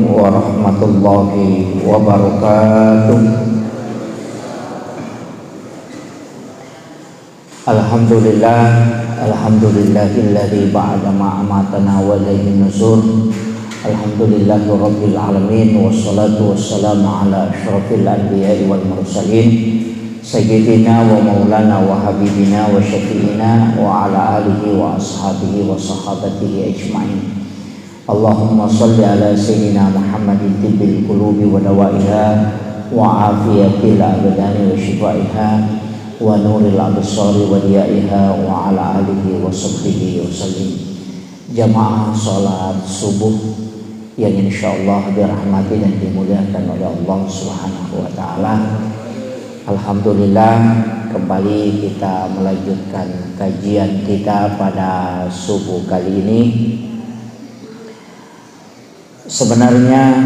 warahmatullahi wabarakatuh. Alhamdulillah, alhamdulillahilladzi ba'da ma amatana wa ilaihin nusur. Alhamdulillahi rabbil alamin, wassalatu wassalamu ala asyrafil anbiya'i wal mursalin sayyidina wa maulana wa habibina wa syafi'ina wa ala alihi wa ashabihi wa sahabatihi ajma'in. Allahumma salli ala sayyidina Muhammadin tibbil qulubi wa dawaiha wa afiyatil abdani wa shifaiha wa nuril absari wa diyaiha wa ala alihi wa sahbihi wa sallim. Jamaah salat subuh yang insyaallah dirahmati dan dimuliakan oleh Allah Subhanahu wa taala. Alhamdulillah, kembali kita melanjutkan kajian kita pada subuh kali ini. Sebenarnya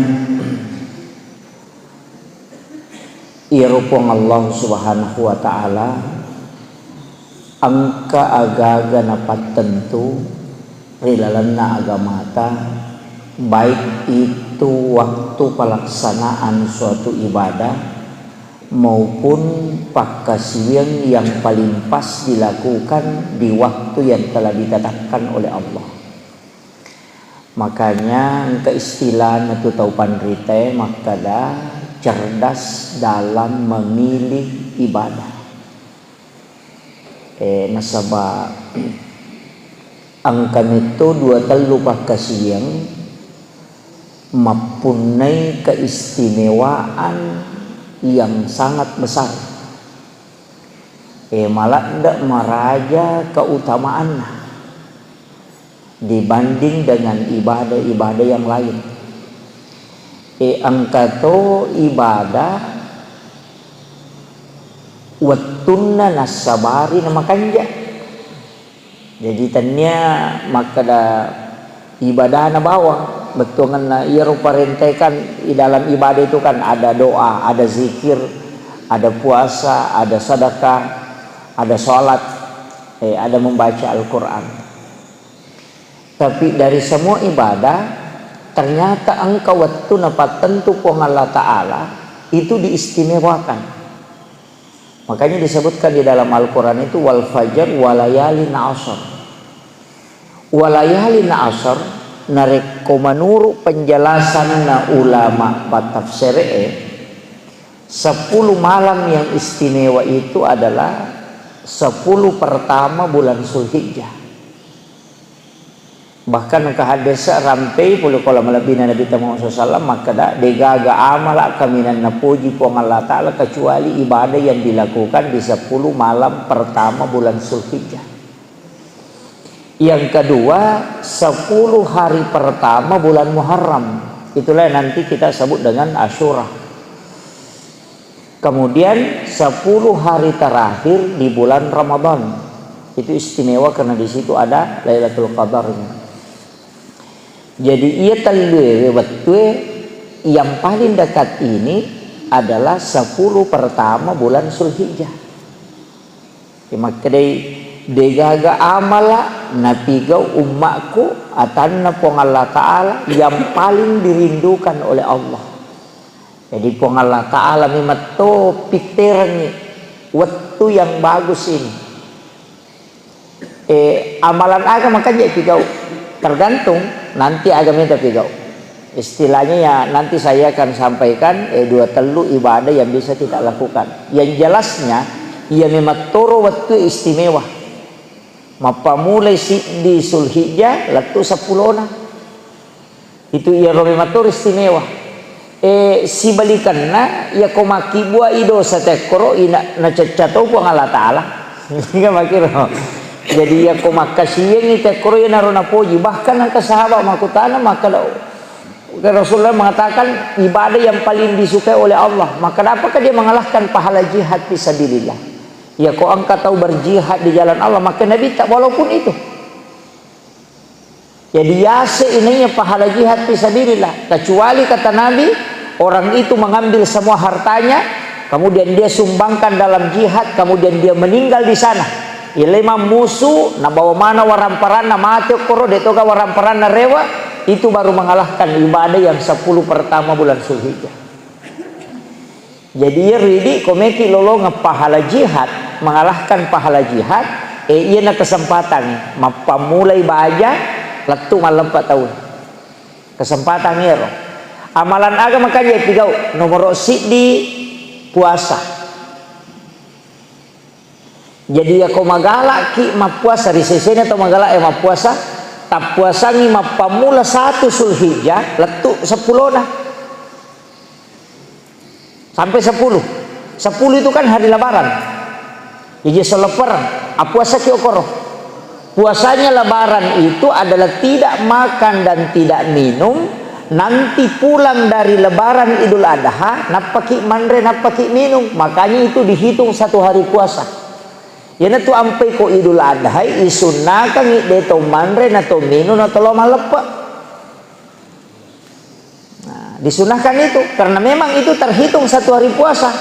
irupung Allah Subhanahu wa taala angka agaga napat tentu rilalanna agamata, baik itu waktu pelaksanaan suatu ibadah maupun pakasian yang paling pas dilakukan di waktu yang telah ditetapkan oleh Allah. Makanya keistilahan itu tau panrite makada cerdas dalam memilih ibadah. Nasabah angkan itu dua telu pakasian mempunyai keistimewaan yang sangat besar. Malah tidak meraja keutamaan dibanding dengan ibadah-ibadah yang lain. Angkato ibadah wattunna nasabari nama kanja. Jadi tanya makada ibadah na bawah betul kan ia rupa rentekan di dalam ibadah itu kan ada doa, ada zikir, ada puasa, ada sedekah, ada sholat, ada membaca Al-Quran. Tapi dari semua ibadah ternyata engkau waktu napat tentu pun Allah Ta'ala itu diistimewakan. Makanya disebutkan di dalam Al-Quran itu wal fajar walayalin asar. Walayalin asar nareko menurut penjelasan na ulama batafsir 10 malam yang istimewa itu adalah 10 pertama bulan Zulhijjah. Bahkan kehadasa rampai puluh kalau melebihna Nabi Muhammad SAW maka dah degaga amala kaminan napuji puang Allah Ta'ala kecuali ibadah yang dilakukan di 10 malam pertama bulan Zulhijjah. Yang kedua 10 hari pertama bulan Muharram, itulah nanti kita sebut dengan Asyura. Kemudian 10 hari terakhir di bulan Ramadan itu istimewa karena di situ ada Lailatul Qadarnya. Jadi ia talwe waktu yang paling dekat ini adalah 10 pertama bulan Zulhijjah. Maka degaga amala napigau ummaku atanna pong Allah Ta'ala yang paling dirindukan oleh Allah. Jadi pong Allah Ta'ala memang to pikirnya waktu yang bagus ini. Amalan agama makanya pigau tergantung nanti agama minta pigau. Istilahnya ya nanti saya akan sampaikan 2 telu ibadah yang bisa kita lakukan. Yang jelasnya ia memang toro waktu istimewa. Mapa mulai di Zulhijjah latu 10 itu ia memang toro istimewa. Si balikanna ia komaki buah ido satekoro ina na cacato puang Allah Ta'ala. Enggak makiro. Jadi ya komakasiyan ni tekoro ya narona poji. Bahkan angka sahabat makutana maka Rasulullah mengatakan ibadah yang paling disukai oleh Allah. Maka apakah dia mengalahkan pahala jihad fisabilillah? Ya kau angka tahu berjihad di jalan Allah maka Nabi tak walaupun itu. Jadi yase ininya pahala jihad fisabilillah. Kecuali kata Nabi orang itu mengambil semua hartanya kemudian dia sumbangkan dalam jihad kemudian dia meninggal di sana. Ilema musuh na bawa mana waramparana mati koro detoga waramparana rewa itu baru mengalahkan ibadah yang 10 pertama bulan Zulhijjah. Jadi ridi komeki lolo ngepahala jihad, mengalahkan pahala jihad, iya na kesempatan mapamulai baja letu malam 4 tahun. Kesempatan ero. Amalan agama kan ya pigau nomor di puasa. Jadi ako magala ki mapuasa di sesene atau magala mapuasa tap puasa ni mapamula 1 Zulhijjah letu 10 na sampai 10 itu kan hari lebaran. Jadi selebaran puasa ki okoro. Puasanya lebaran itu adalah tidak makan dan tidak minum. Nanti pulang dari lebaran Idul Adha napaki manre napaki minum, makanya itu dihitung 1 hari puasa. Yana tu ampai ko Idul Adha isunnakan deto manre nato minum nato loma lepa. Nah, disunahkan itu karena memang itu terhitung 1 hari puasa.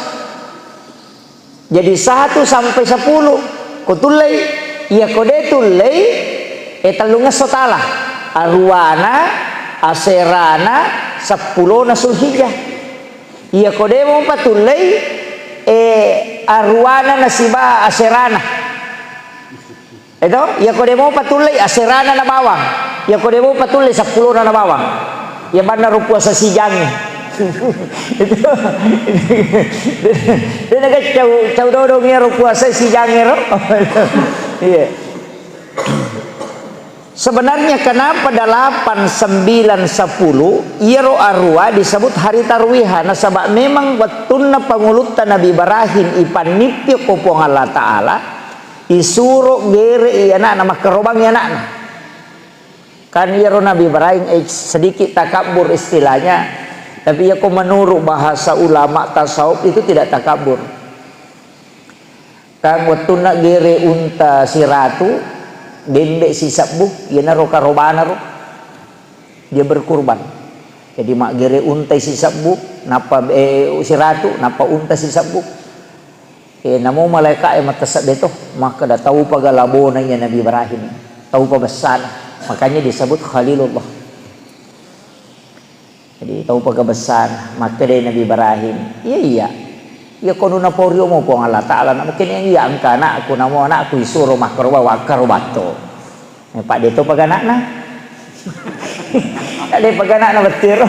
Jadi 1 sampai 10 kutulai iya kode tulai etalunga sotala arwana aserana 10 na Zulhijjah. Iya kode mo patulay arwana na siba aserana. Ito, iya kode mo patulay aserana na bawang. Iya kode mo patulay 10 na bawang. Iya ba na rupuwa sa sijang. Itu dia naga cau dodong ya rupuwa sa sijang ero. Iya. Sebenarnya kenapa 8, 9, 10 Iro arwa disebut hari tarwiha nasabak memang wattuna pangulutan Nabi Ibrahim ipanipyo kopong Allah Ta'ala isuro gere iya anak nama kerobang iya anak kan iro Nabi Ibrahim sedikit takabur istilahnya, tapi ya menurut bahasa ulama tasawuf itu tidak takabur. Kan wattuna gere unta si ratu dendek si sabuk yana ro karobana ro dia berkurban. Jadi mak gere unta si sabuk napa si ratu napa unta si sabuk namo malaikat matasak deto maka dah tahu pagalabonanya Nabi Ibrahim tahu pa besar, makanya disebut Khalilullah. Jadi tahu pagabesar maka dari Nabi Ibrahim iya ya kono na porio mo po Allah Ta'ala na mungkin yang iya angka anak aku namo anak aku isuro makarwa wakarobato pak dito pag anak na ada pag anak na betiro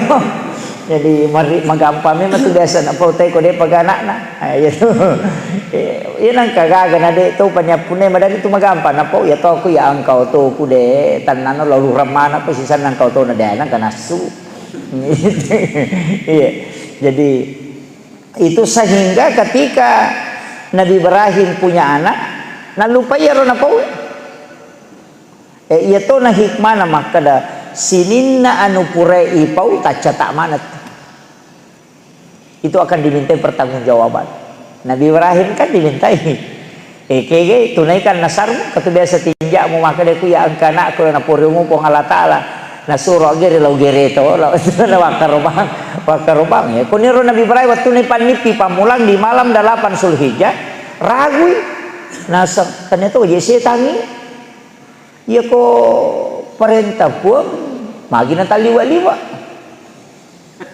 jadi magampami matu biasa na po tay ko de pag anak na ay ito yan ang kagaga na de ito panyapunay madali ito magampa na po yato ako ya angkaw to ko de tanano lalu ramana po sisan ng kaw to na de nang kanasu iya jadi itu sehingga ketika Nabi Ibrahim punya anak nalupa ya ro na po ito na hikmah na makada sinin na anu pure ipau tacatak manat itu akan dimintai pertanggungjawaban. Nabi Ibrahim kan dimintai kege tunaikan nasarmu kata biasa tinjak mu maka deku ya angka anak ko na pure mo po Allah Ta'ala na suro gere law gere to na wakarubang ya kuniro Nabi Ibrahim waktu ni panipi pamulang di malam 8 Zulhijjah ragu nasa kanito yesi tangi ya ko perintah puang magi na taliwa-liwa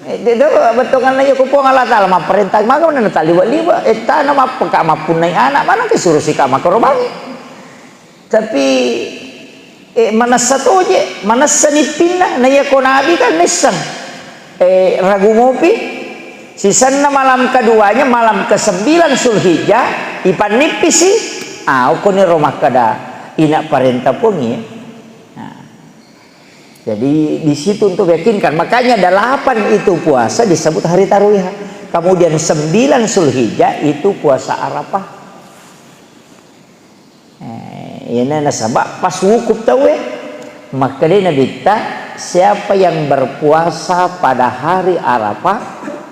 dito betongan na ya ko po Allah Ta'ala ma perintah maga na taliwa-liwa eta na mapaka mapunay anak mana kisuro si ka makarubang tapi manasa toje manasa nipin na ya ko nabi kan nesang ragu ngopi sisan na malam keduanya malam ke-9 Zulhijjah ipan nipis sih ko ni rumah kada ina parenta pungi jadi di situ untuk yakinkan makanya 8 itu puasa disebut hari tarwih kemudian 9 Zulhijjah itu puasa Arafah ini nasabak pas wukuf tahu maka dia Nabi siapa yang berpuasa pada hari Arafah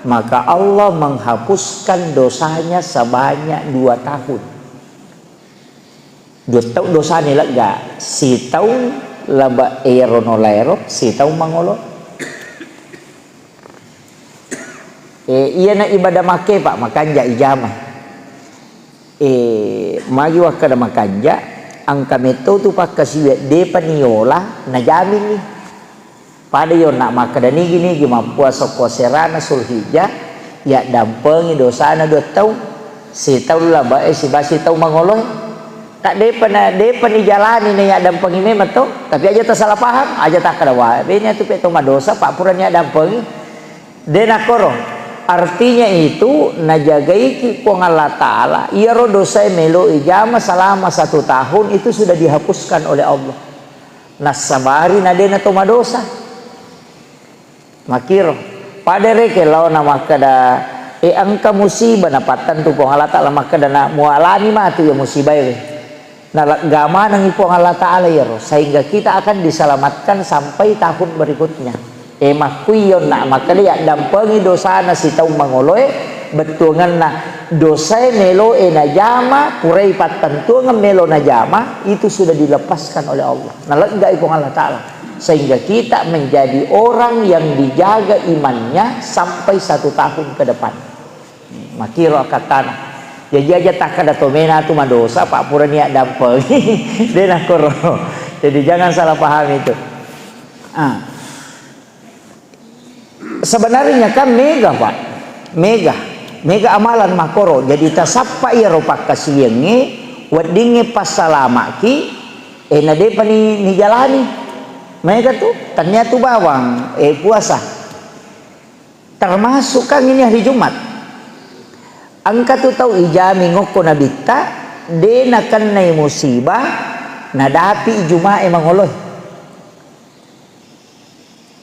maka Allah menghapuskan dosanya sebanyak 2 tahun. 2 tahun dosa ni lega si tahun laba erono laero si tahun mangolo iya na ibadah make pak makanja ijamah magi wakada makanja ang kamito tu pak kasiwe de paniola na jamin ni pada yo nak maka dan gini gimana puasa serana sulhijjah ya dampengi dosana 2 tahun si tahun lah bae si basi tahu mangoloy tak depan dijalani nih ya dampengi memang tuh tapi aja tak salah paham aja tak kada wae ini tuh peto dosa pak purannya dampengi dena koro artinya itu najagai ki ku Allah taala iya ro dosa melo ijama selama 1 tahun itu sudah dihapuskan oleh Allah nasabari nadena tuh dosa makiro pada reke lawan nama kada angka musibah napatan tu kong Allah Ta'ala maka dana mualani mah tu ya musibah ya nah gama nang ipong Allah Ta'ala ya sehingga kita akan diselamatkan sampai tahun berikutnya makuyon nak maka dia dampengi dosa na si tau mangoloy betungan na dosa melo na jama purai patentuan melo na jama itu sudah dilepaskan oleh Allah nah lega ipong Allah Ta'ala sehingga kita menjadi orang yang dijaga imannya sampai 1 tahun ke depan. Makiro katana. Jadi aja tak ada tomena tu madosa pak pura niat dampel. Dia nak koro. Jadi jangan salah paham itu. Sebenarnya kan mega pak, mega amalan makoro. Jadi tasapa ia ropak kasiyengi, wadingi pasalamaki, nade pani ni jalani. Mereka tuh ternyata tuh bawang puasa termasuk kan ini hari Jumat angka tuh tahu ijami ngoko nabita dena kan nai musibah nadapi Jumat mangoloy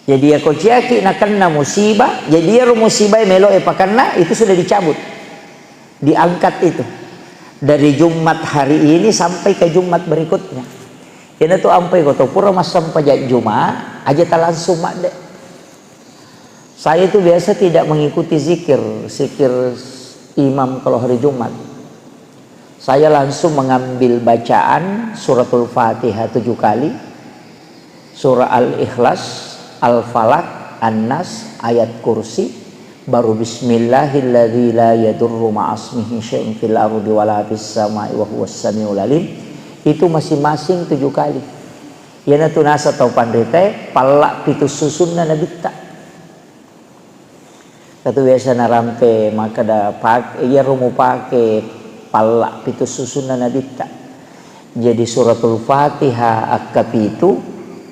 jadi aku ciaki nakan na musibah jadi ya musibah melo pakarna itu sudah dicabut diangkat itu dari Jumat hari ini sampai ke Jumat berikutnya. Ini tuh ampai kota pura mas sampai Jumat aja tak langsung mak dek. Saya itu biasa tidak mengikuti zikir imam kalau hari Jumat. Saya langsung mengambil bacaan suratul Fatihah 7 kali, surah Al-Ikhlas, Al-Falaq, An-Nas, ayat kursi, baru Bismillahilladzi la yadurru ma'asmihi syai'un fil ardi wala fis sama'i wa huwas samiul alim. Itu masing-masing 7 kali. Yana tu nasa tau pandete palak pitu susun na nabita. Katu biasa na rampe maka da pak iya rumu pake palak pitu susun na nabita. Jadi suratul Fatihah akapitu,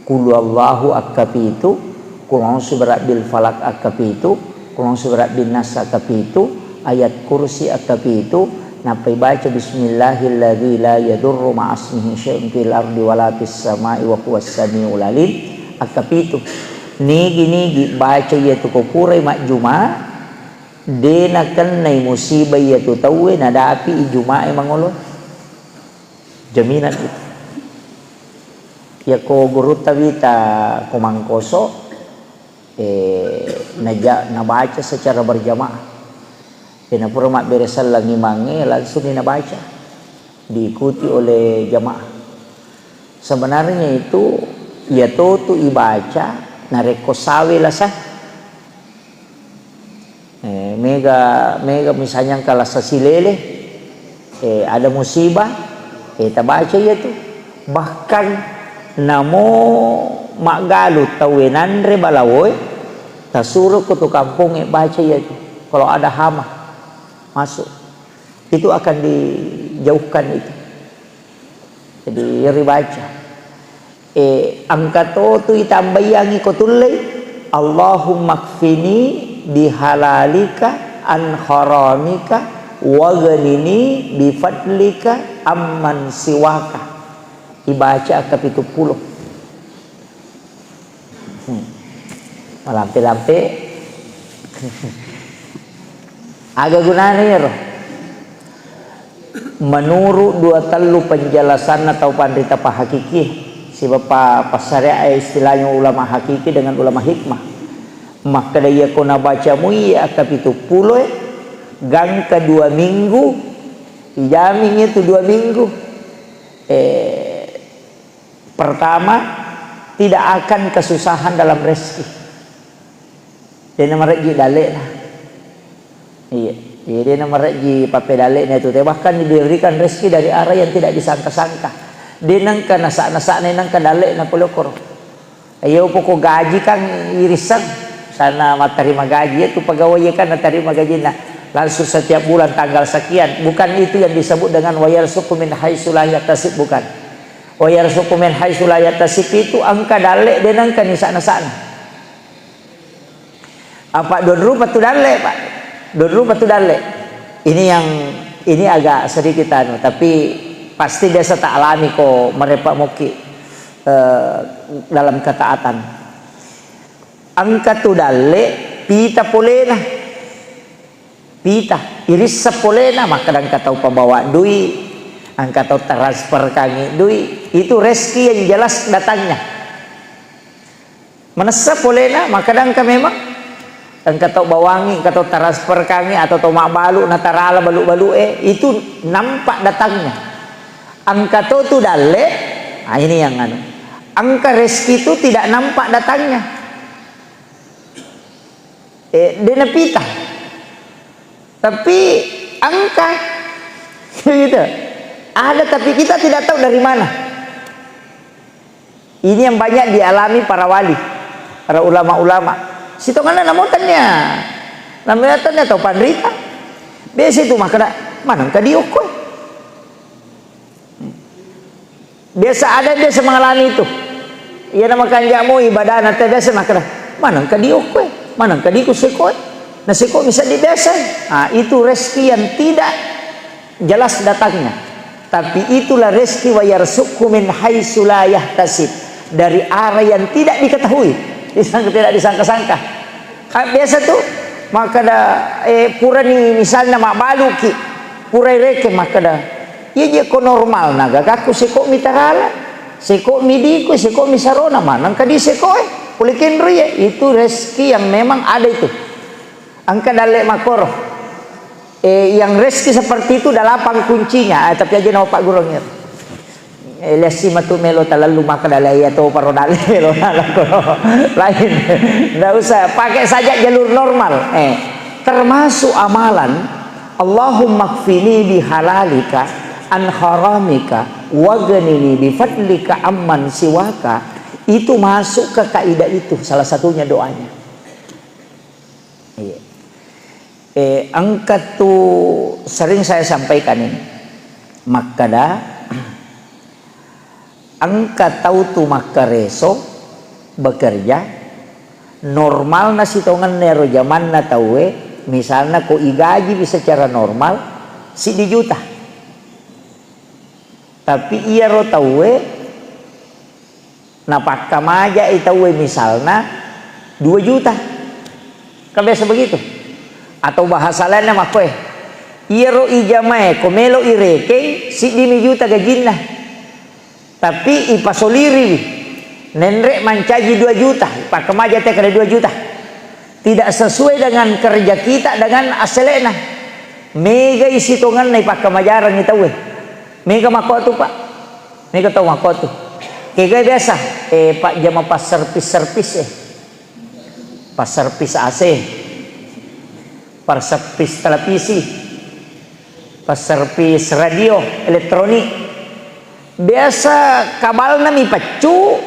qul huwallahu akapitu, qul a'udzu birabbil falaq akapitu, qul a'udzu birabbin nas akapitu, ayat kursi akapitu. Napai baca Bismillahilladzi la yadurru ma'asmihi syai'un fil ardi wala fis sama'i wa huwas samiul alim akapitu nigi baca ya tu kupurai mak Jumat dena kan nai musibah ya tu tawe nadapi Jumat mangolo jaminan itu ya ko guru tawita ko mangkoso nabaca secara berjamaah. Kena pura mak beresal lagi mange langsung baca diikuti oleh jamaah. Sebenarnya itu ya tu ibaca nareko sawe lah sah. Mega misalnya kalau sasilele ada musibah kita baca ya tu bahkan namo mak galut tawenan re balawoy tasuruh ke tu kampung baca ya tu kalau ada hama masuk itu akan dijauhkan itu jadi ribaca angka tu itambayangi kotulai Allahumma kfini bihalalika an haramika wa ghanini bifadlika amman siwaka dibaca ke 70 malampe-lampe agak gunanya ya roh menurut 2 telu penjelasan atau pandita hakiki si bapak pasarya istilahnya ulama hakiki dengan ulama hikmah maka dia kena baca muia akapitu puluh gang ke 2 minggu jaminnya itu 2 minggu pertama tidak akan kesusahan dalam rezeki dan nomor dalek lah. Iya, jadi nomor ji pape daleknya itu bahkan diberikan rezeki dari arah yang tidak disangka-sangka. Dinang kana sa-na nang kadalek na pelokor. Ayo pokok gaji kan irisan sana terima gaji itu pegawai kan terima gaji nah langsung setiap bulan tanggal sekian. Bukan itu yang disebut dengan wayarzuqu min haitsu la yahtasib, bukan. Wayarzuqu min haitsu la yahtasib itu angka dalek dan angka ni sana-sana. Apa dodru patu dalek, Pak? Dodru patu dalek. Ini agak sedikit tapi pasti biasa tak alami kok mereka muki dalam ketaatan. Angka tu dalek pita polena. Pita iris sepolena maka dan kata pembawa duit, angka tahu transfer kami duit itu rezeki yang jelas datangnya. Menesa polena maka dan memang angka tahu bawangi kata transfer kami atau tahu mak balu natarala balu itu nampak datangnya. Angka tahu tu dalek, nah ini yang angka rezeki itu tidak nampak datangnya. Dena pita. Tapi angka gitu ada tapi kita tidak tahu dari mana. Ini yang banyak dialami para wali, para ulama-ulama. Situ mana namutannya atau panrita. Biasa itu maka mana ka diukur. Biasa ada dia mengalami itu. Ia nama kanjamu ibadah nanti biasa maka mana ka diukur, mana ka diukur. Nasi kok bisa dibiasa. Nah, itu rezeki yang tidak jelas datangnya. Tapi itulah rezeki wa yarzuqhu min haitsu la yahtasib, dari arah yang tidak diketahui, tidak disangka-sangka. Biasa tuh maka da pura ni misalnya mak balu ki pura reke maka da iya ko normal naga kaku seko mitarala seko midiku seko misarona manang kadi seko pulikin riye itu rezeki yang memang ada itu. Angka dalek makoro yang rezeki seperti itu 8 kuncinya tapi aja nama Pak Gurungnya lesi matu melo talalu maka dalek atau parodale melo lain enggak usah pakai saja jalur normal termasuk amalan Allahumma kfini bihalalika an haramika waghnini bifadlika amman siwaka itu masuk ke kaidah itu salah satunya doanya. Iya. Angka tu sering saya sampaikan ini maka dah angka tahu tu maka reso bekerja normal nasi tongan nero zaman na tahu misalnya ko igaji bisa secara normal si di juta tapi iya ro tahu napak kamaja itawe misalnya 2 juta kan biasa begitu. Atau bahasa lainnya makwe iro ijamae komelo ireke si dimi juta gajinna tapi ipasoliri nenrek mancaji 2 juta pak kemaja teh kada 2 juta tidak sesuai dengan kerja kita dengan aselena mega isi tongan nai pak kemajaran kita we mega mako tu pak mega tahu mako tu kega biasa pak jama pas servis pas servis AC pas servis televisi, pas servis radio elektronik, biasa kabal nami pacu,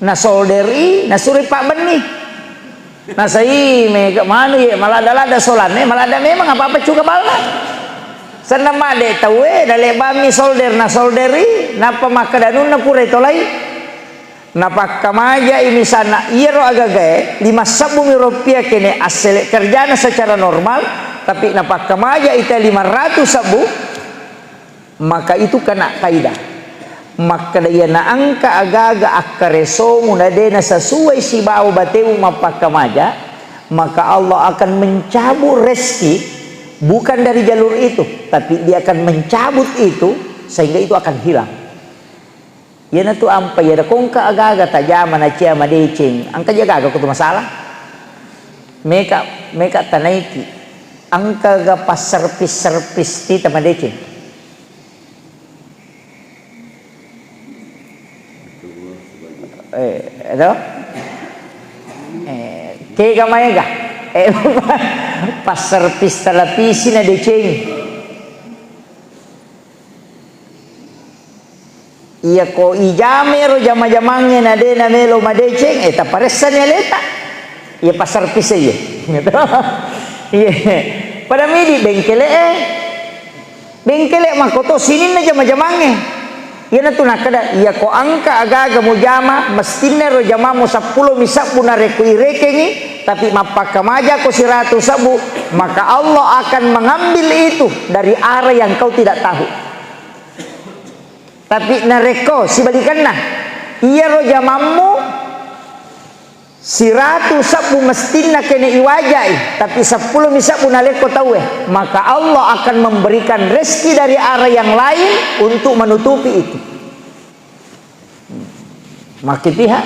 na solderi, na suri pak benih, na sai mega mana ya malah ada solane, malah ada memang apa pacu kabal na, senama de tawe, dale bami solder na solderi, napa makadanun na pura itolai. Napak kamaja ini sana iro agak 5 sabung rupiah kene asal kerjanya secara normal tapi napak kamaja itu 500 sabung maka itu kena kaidah maka dia na angka agak-agak akareso munadena sesuai si bau bateu mapak kamaja maka Allah akan mencabut rezeki bukan dari jalur itu tapi dia akan mencabut itu sehingga itu akan hilang. Ya na tu ampa ya da kong ka agaga tajama na cia madecing angka jaga ko tu masalah meka tanaiki angka ga pas servis ti tamadecing ada ke ga maega pas servis televisi na decing Iya ko ijamero jama-jamange na de na melo madeceng eta paresan ya leta. Iya pasar pise ya. Gitu. Iya. Pada midi bengkele bengkele makoto sini na jama-jamange. Iya na tu nakada iya ko angka aga-aga mo jama mestina ro jama mo 10 misak puna reku irekengi tapi mapakamaja ko 100 sabu maka Allah akan mengambil itu dari arah yang kau tidak tahu. Tapi nareko sibalikanna iya ro jamamu 100 sabu mestina kene iwajai tapi 10 misak puna leko tahu maka Allah akan memberikan rezeki dari arah yang lain untuk menutupi itu. Makin pihak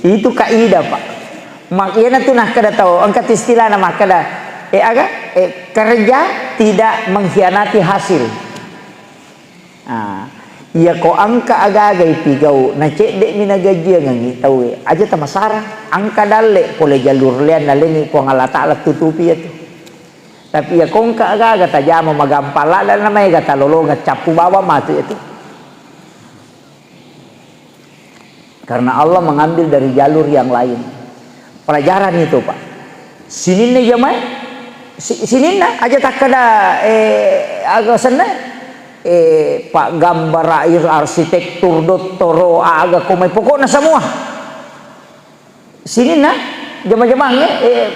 itu kaidah Pak. Makanya tu nak kada tahu angkat istilah nama kada kerja tidak mengkhianati hasil. Iya ko angka aga-aga ipigau na cek dek mina gaji ngangi tahu aja ta masara angka dalle pole jalur lian nalengi ko ngala taala tutupi itu. Tapi ya ko angka aga-aga tajama magampala dan namanya gata lolonga capu bawa matu itu. Karena Allah mengambil dari jalur yang lain. Pelajaran itu Pak. Sinin nih jamai, sinin na aja tak kada agak sana. Pak gambar air arsitektur doktoro agak komai pokoknya semua. Sinin na jama-jamangnya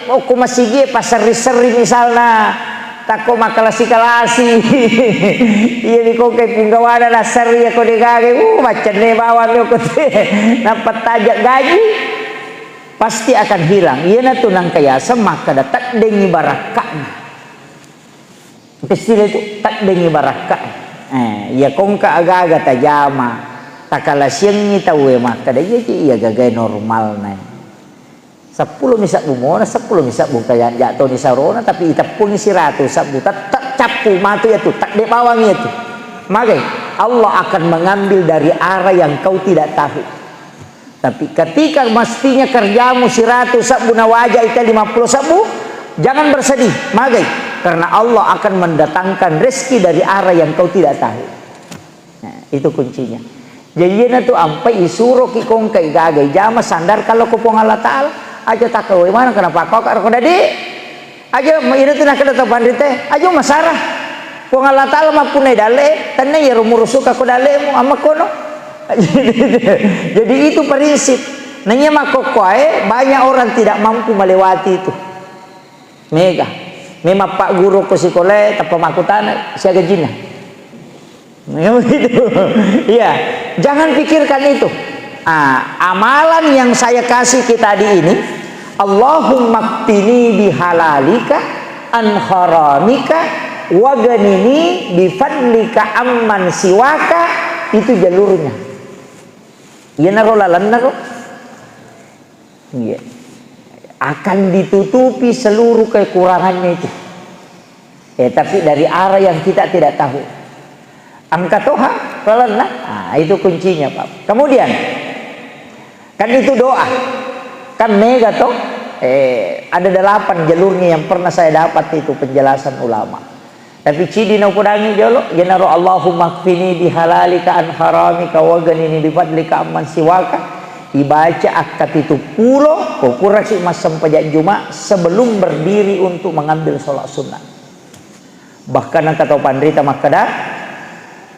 aku masih pasar seri misalnya tako makalasi-kalasi iya di ko kay pinggawana na seri ako di kage macam ne bawa mi ko dapat tajak gaji pasti akan hilang iya na tunang kaya maka datak dengi barakakna istilah itu tak dengi barakak iya kong ka aga-aga tajama takala siyang tahu maka da iya gagay normal na 10 misak bumona 10 misak bukayan jatuh ni sarona tapi itapun si 100 sabu tak capu matu itu tak de bawang itu maka Allah akan mengambil dari arah yang kau tidak tahu. Tapi ketika mestinya kerjamu 100 sabu na wajah itu 50 sabu jangan bersedih maka karena Allah akan mendatangkan rezeki dari arah yang kau tidak tahu. Nah, itu kuncinya. Jadi na tu ampai isuro ki kong kai gagay jama sandar kalau ko pong Allah Taala aja tak kau mana kenapa kau karo dadi aja ini tu nak kada tapan teh aja masarah pong Allah Taala mapunai dale tanne ya rumurusu ka ko dale mo ama kono. Jadi itu prinsip nanya makokoe banyak orang tidak mampu melewati itu mega memang Pak Guru ko sikole tapa makutan siaga jinah. Itu iya jangan pikirkan itu. Amalan yang saya kasih kita di ini Allahumma qtini bihalalika an haramika wa ganini bifadlika amman siwaka itu jalurnya iya naro lalan naro iya akan ditutupi seluruh kekurangannya itu tapi dari arah yang kita tidak tahu angkat toha lalan itu kuncinya Pak. Kemudian kan itu doa kan mega toh ada 8 jalurnya yang pernah saya dapat itu penjelasan ulama tapi cidi na kudangi jolo jenaro Allahumma kfini bihalalika an haramika wa ganini bifadlika amman siwaka dibaca akat itu pulo kurasi masam pajak Jumat sebelum berdiri untuk mengambil sholat sunnah bahkan kata pandrita makada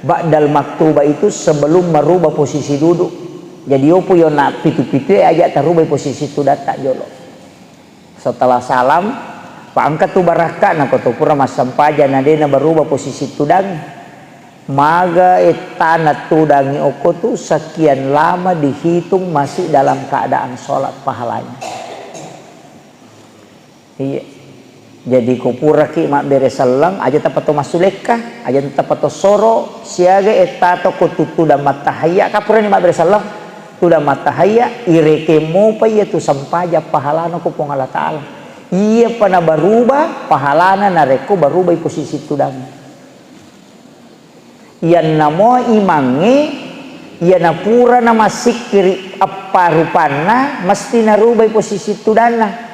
ba'dal maktuba itu sebelum merubah posisi duduk. Jadi opo yo nak pitu-pitu aja terubah posisi itu data jolo. Setelah salam, Pak angkat tu baraka na koto pura masam paja na dena berubah posisi tudang. Maga etana tudangi oko tu sekian lama dihitung masih dalam keadaan sholat pahalanya. Iya. Jadi kupura ki mak beres salang aja tapato masuleka aja tapato soro siaga etato kututu dan matahaya kapura ni mak beres salang tuda matahaya ireke mo pa itu sampaja pahalana ko pong Allah Taala iya pa na baruba pahalana nareko baruba posisi tudang yan namo imange yan napura na masikiri apa rupana mesti narubay posisi tudana.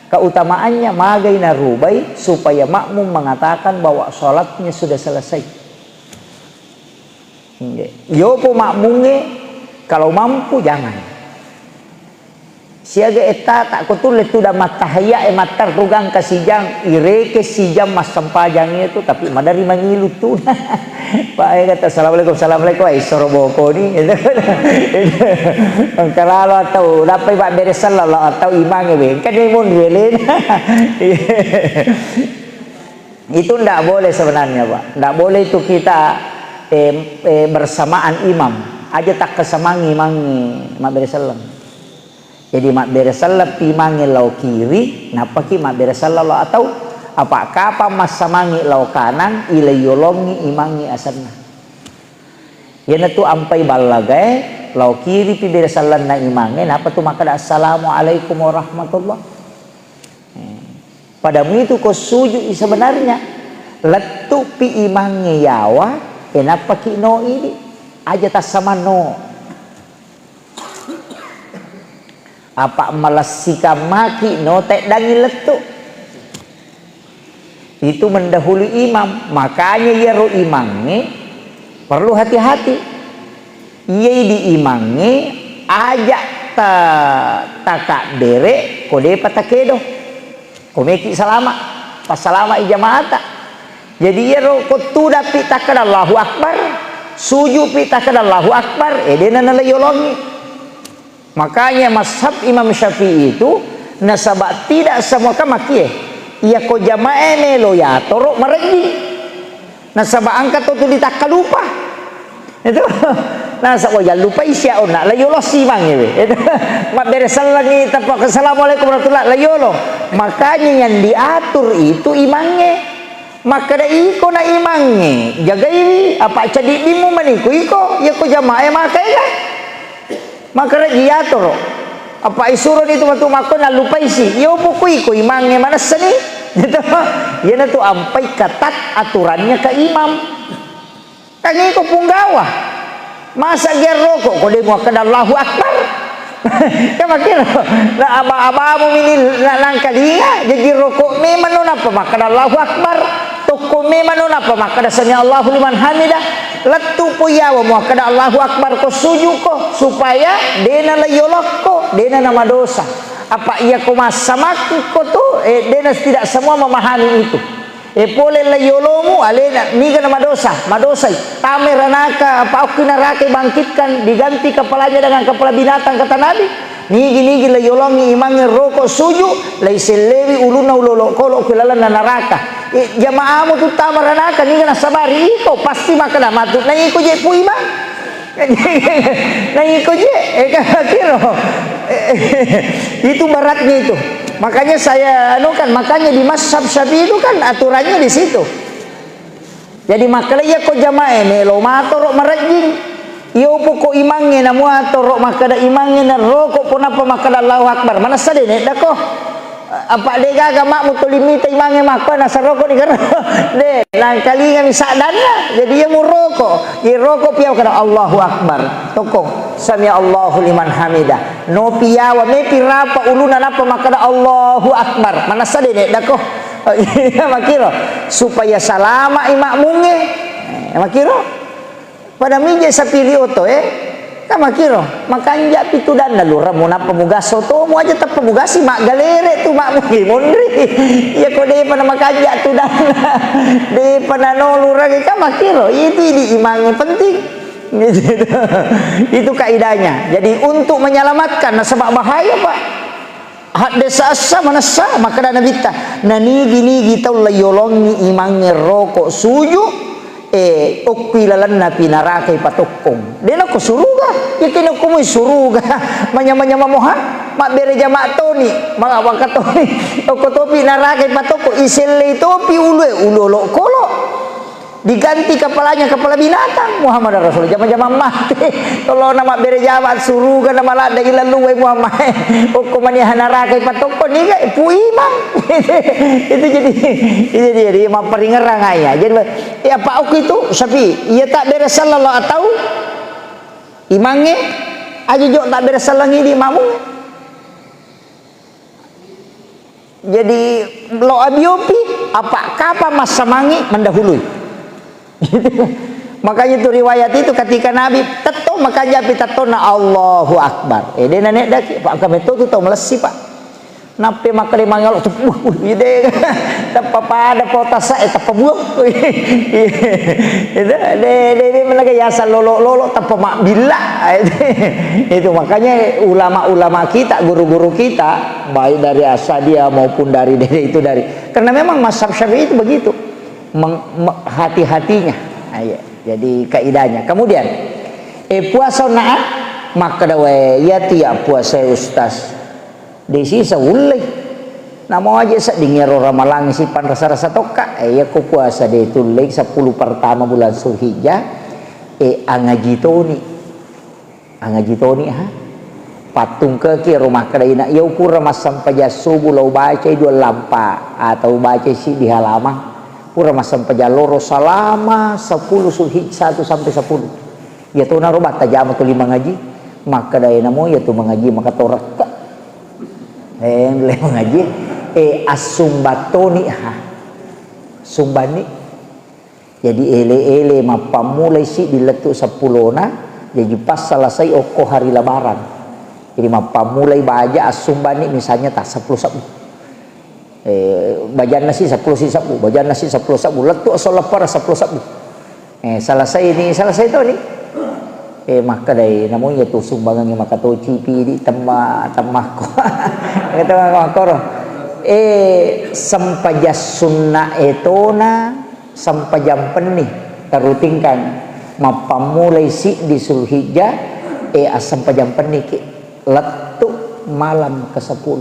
Keutamaannya magai narubai supaya makmum mengatakan bahwa sholatnya sudah selesai. Yo po makmunge kalau mampu jangan. Siaga eta tak kutul itu dah matahaya matar tugang kasijang ireke sijam mas sampajang itu tapi madari mangilu tu. Pak ay kata assalamualaikum ay soroboko ni. Kalau atau dapat pak beresan lah atau imang we kan dia mun welin. Itu ndak boleh sebenarnya Pak. Ndak boleh itu kita bersamaan imam aja tak kesemangi mangi mak beresalam. Jadi mak beresalam pimangi lau kiri napa ki mak beresalam atau apa kapa mas samangi lau kanan ila yolongi imangi asanna. Yana tu ampai balagai lau kiri pi beresalam na imangi napa tu maka assalamualaikum warahmatullah. Padamu itu kau sujud sebenarnya letu pi imangi yawa kenapa ki no ini aja tas sama no apa malas sika maki no tek dangi letu itu mendahului imam. Makanya ya ro imangi perlu hati-hati iya di imangi aja taka bere kode patakedo komeki salama pas salama ijamaata. Jadi ya ro kutu dapi takad Allahu Akbar sujud pi takad Allahu Akbar edena nalayolongi. Makanya mazhab Imam Syafi'i itu nasabak tidak semua kamaki ia ko jamaah melo ya torok meregi nasabak angkat tu ditakal lupa itu nasabak jangan lupa isya ona layolo simang itu mak beresan lagi tapak assalamualaikum warahmatullahi layolo. Makanya yang diatur itu imangnya maka da iko na imangnya jaga ini apa cadik bimu maniku iko ya ko jamaah makanya maka diatur apa isuron itu waktu makan na lupa isi yo pokok iko imangnya mana seni gitu ya na tu ampai ketat aturannya ke imam kaki iko punggawa masa dia rokok kau dia mau kenal Allahu Akbar ya makin lah aba-abamu ini langkah dia jadi rokok memang apa maka Allahu Akbar toko memang apa maka dasarnya Allahu liman hamidah letu po yawa mau kada Allahu Akbar ko sujud ko supaya dena layolok ko dena nama dosa apa ia ko masamaki ko tu dena tidak semua memahami itu pole layolomu alena niga nama dosa tameranaka apa okinaraka bangkitkan diganti kepalanya dengan kepala binatang kata Nabi nigi layolongi imangnya rokok sujud laiselewi uluna ulolo kolok kelalan naraka jamaahmu tu tameranaka niga nasabari iko pasti makan matut na iko je pu imang na iko je kira itu baratnya itu. Makanya saya anukan, makanya di mazhab Syafi'i itu kan aturannya di situ. Jadi makanya ya ko jamaah melo matorok merejing. Yo poko imangnya namu atorok makada imangnya na rokok pun apa makada Allahu Akbar. Mana sade nek dako. Apa de gaga mak mutulimita imangnya maka nasa rokok di kana. De nang kali kami sadana. Jadi ya mu rokok. Di rokok piau kana Allahu Akbar. Tokong sami Allahu liman hamidah. No piawa me pirapa uluna napa makada Allahu Akbar. Mana sade nek dako. Ya makiro supaya salama imakmunge. Makiro pada mije sapili oto kama kiro makanya pitu dan lalu ramu napa mugaso to mu aja tap mugasi mak galere tu mak mugi mondri ya ko de pana makanya tu dan de pana nolu ragi kama kiro itu di imangnya penting itu kaidahnya. Jadi untuk menyelamatkan nasabak bahaya Pak hadesa asa manasa maka dana bita nani gini tau layolongi imangnya rokok suju ukwilalan na pinarakai patokong dena ko suruga yakin ko mo suruga manya-manya mamoha mak bereja mak toni mga wakatoni ko topi narakai patoko iselle topi ulolo kolo diganti kepalanya kepala binatang Muhammad Rasul zaman-zaman mati kalau nama bereja mak suruga nama lada ilalu Muhammad ko mania narakai patoko ni ga puimang itu jadi memperingerang aya jadi ya Pak Uki itu Syafi'i ia tak beres sallallahu atau imangnya aja jok tak beres salangi di imamu jadi lo abiopi apa kapa mas samangi mendahului Makanya itu riwayat itu ketika Nabi teto makanya pitatona Allahu Akbar. Dia nenek dah Pak kami tu tahu melesi Pak. Nape makale mangal tu ide tapa pada potasa tapa buak. Dia menaga yasa lolo tapa mak bila. Itu makanya ulama-ulama kita, guru-guru kita baik dari Asadiyah maupun dari itu dari karena memang mazhab Syafi'i itu begitu. Hati-hatinya. Jadi kaidahnya. Kemudian puasa naat maka dawe ya tiap puasa ustaz. Desi saulai. Namo aja sa dingero ramalang sipan rasa-rasa toka. Ya ko puasa de tulay 10 pertama bulan Zulhijjah. Angajitoni. Angajitoni ha. Patung ke rumah kadaina ya ukur masam pajasubu lau baca dua lampa atau baca si di halaman. Pura masam pajaloro salama 10 Zulhijjah 1 sampai 10. Ya tu narobat tajam tu 5 ngaji. Maka daina mo ya tu mengaji maka torak. Boleh mengaji asumbatoni ha sumbani jadi ele mapamulai si diletuk 10 jadi pas selesai oko hari lebaran jadi mapamulai baja asumbani misalnya tak 10 sabu bajan nasi 10 sabu bajan nasi 10 sabu letuk solepar 10 sabu selesai itu nih maka dari namanya tu sumbangan yang maka tu cipi di temah ko kata makor sampajas sunnah etona sampajam penih terutingkan mapamulai si di Zulhijjah sampajam penih ki letuk malam ke-10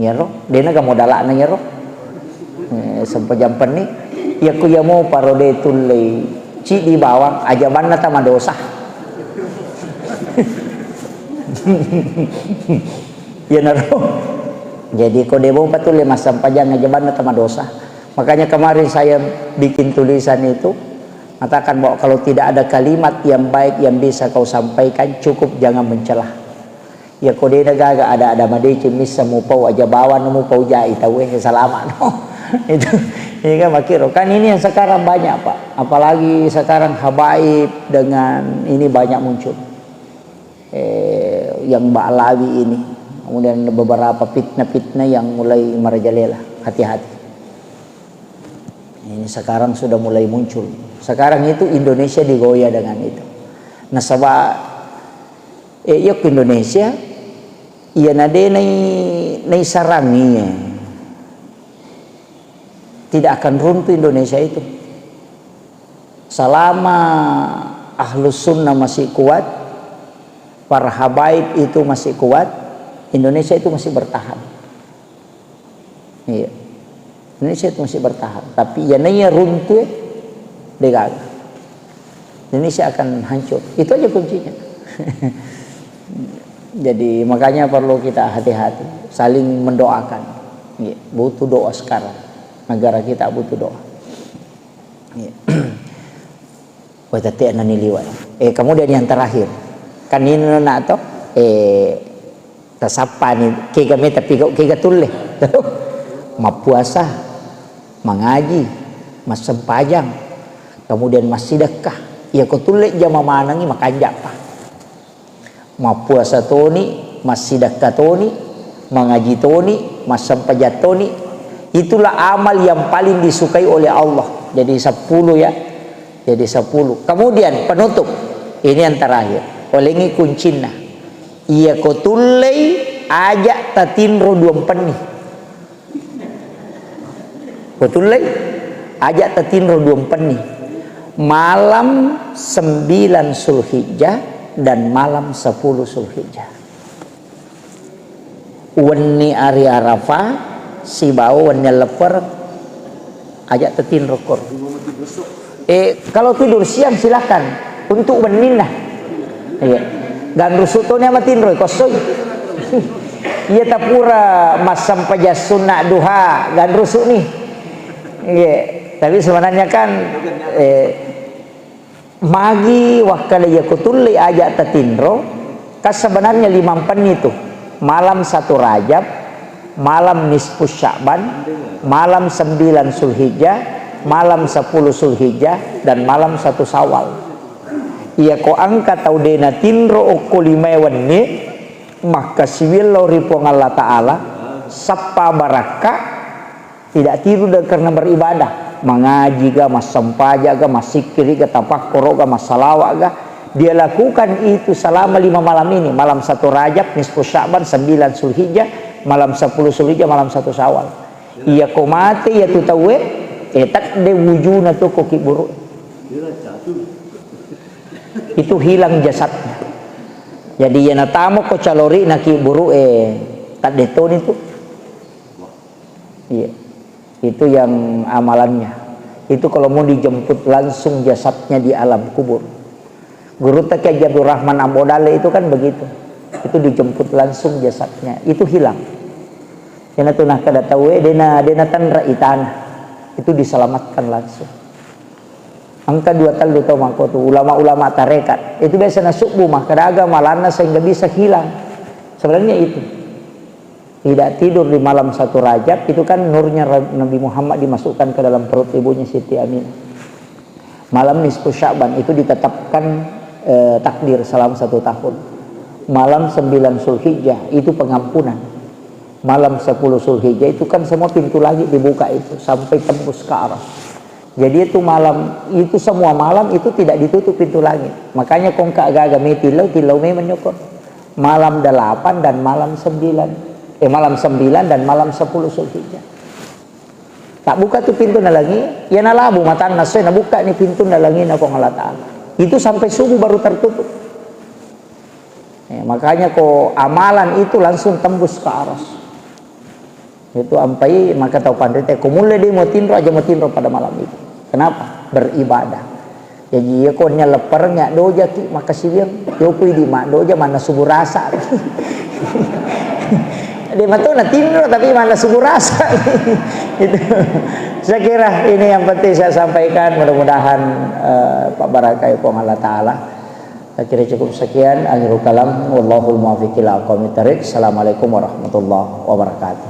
nyero dena ka modalana nyero sampajam penih ya ku ya mau parode tulai ci di bawah ajaban nata madosa. Ya naro. Jadi kode bau patul masa panjang ajaban nata madosa. Makanya kemarin saya bikin tulisan itu mengatakan bahwa kalau tidak ada kalimat yang baik yang bisa kau sampaikan cukup jangan mencelah. Ya kode gaga ada madece misa mu pau ajabawan mu pau jai tahu selama no. Itu ini kan makiro kan ini yang sekarang banyak Pak, apalagi sekarang habaib dengan ini banyak muncul yang ba'lawi ini, kemudian beberapa fitnah-fitnah yang mulai merajalela. Hati-hati, ini sekarang sudah mulai muncul. Sekarang itu Indonesia digoyah dengan itu. Nah sebab yuk Indonesia iya nade nai sarangi tidak akan runtuh Indonesia itu selama ahlus sunnah masih kuat, para habaib itu masih kuat, Indonesia itu masih bertahan. Iya, Indonesia itu masih bertahan. Tapi ya nanya runtuh degaga, Indonesia akan hancur. Itu aja kuncinya. Jadi makanya perlu kita hati-hati, saling mendoakan. Iya, butuh doa sekarang. Negara kita butuh doa. Watati anani liwat. Kemudian yang terakhir, kan ini nak to tasapa ni kami tapi kau tulis. Mapuasa, mengaji, mas sempajang, kemudian mas sedekah. Ya kau tulis jama manangi makan japa. Mapuasa toni, mas sedekah toni, mengaji toni, mas sempajang toni. Itulah amal yang paling disukai oleh Allah. Jadi 10 ya. Jadi 10. Kemudian penutup. Ini yang terakhir. Olengi kuncina. Ia kotulei ajak tatinro duam penih. Kotulei ajak tatinro duam penih. Malam 9 Zulhijjah dan malam 10 Zulhijjah. Wani ari Arafah si bau wanya lepar ajak tetin rokor. Kalau tidur siang silakan untuk benin lah. Iya. Dan rusuk tu ni amatin roy kosong. Ia tapura masam pajas sunnah duha dan rusuk ni. Iya. Tapi sebenarnya kan magi wakala ya kutulli ajak tetinro kas sebenarnya 5 pen itu. Malam 1 Rajab, malam nisfu Sya'ban, malam 9 Zulhijjah, malam 10 Zulhijjah dan malam 1 Syawal. Ia ko angkat tau dena tinro o kulimewan ni maka siwilo ripong Allah Ta'ala sapa baraka tidak tiru karena beribadah, mengaji ga, mas sampaja ga, mas sikiri ga, tapakur ga, mas salawat ga. Dia lakukan itu selama 5 malam ini, malam 1 Rajab, nisfu Sya'ban, 9 Zulhijjah, malam 10 Zulhijjah, malam 1 Syawal. Ia ko mati ya tu tawe tak de wujuna tu ko kiburu. Itu hilang jasadnya. Jadi ya natamu ko calori na kiburu tak deton itu. Iya. Itu yang amalannya. Itu kalau mau dijemput langsung jasadnya di alam kubur. Guru Taqi Abdur Rahman Ambodale itu kan begitu. Itu dijemput langsung jasadnya. Itu hilang. Yana tunah kada tahu dena tanra itana. Itu diselamatkan langsung. Angka 2 tal do mako tu ulama-ulama tarekat. Itu biasa subuh mah kada agama lana sehingga bisa hilang. Sebenarnya itu. Tidak tidur di malam 1 Rajab itu kan nurnya Nabi Muhammad dimasukkan ke dalam perut ibunya Siti Aminah. Malam nisfu Sya'ban itu ditetapkan takdir selama 1 tahun. Malam 9 Zulhijjah itu pengampunan. Malam 10 Zulhijjah itu kan semua pintu langit dibuka itu sampai tembus ke arah. Jadi itu malam itu semua malam itu tidak ditutup pintu langit. Makanya kong kagaga tilau me menyokor. Malam 8 dan malam 9. Malam 9 dan malam 10 Zulhijjah. Tak buka tuh pintu nalangi, ya nalabu matan nasoy na buka nih pintu nalangi na kong Allah Ta'ala. Itu sampai subuh baru tertutup. Makanya kok amalan itu langsung tembus ke aras. Itu ampai maka tahu pandai teh kumule dia mau tinro pada malam itu. Kenapa? Beribadah. Jadi ya kok lepernya doja ki maka siwir yo kui di mak doja mana subuh rasa. Dia matu na tinro tapi mana subuh rasa. Itu. Saya kira ini yang penting saya sampaikan, mudah-mudahan Pak Barakah Pong Allah Ta'ala. Saya kira cukup sekian. Akhirul kalam, wallahul muwaffiq ila aqwamit thariq. Assalamualaikum warahmatullahi wabarakatuh.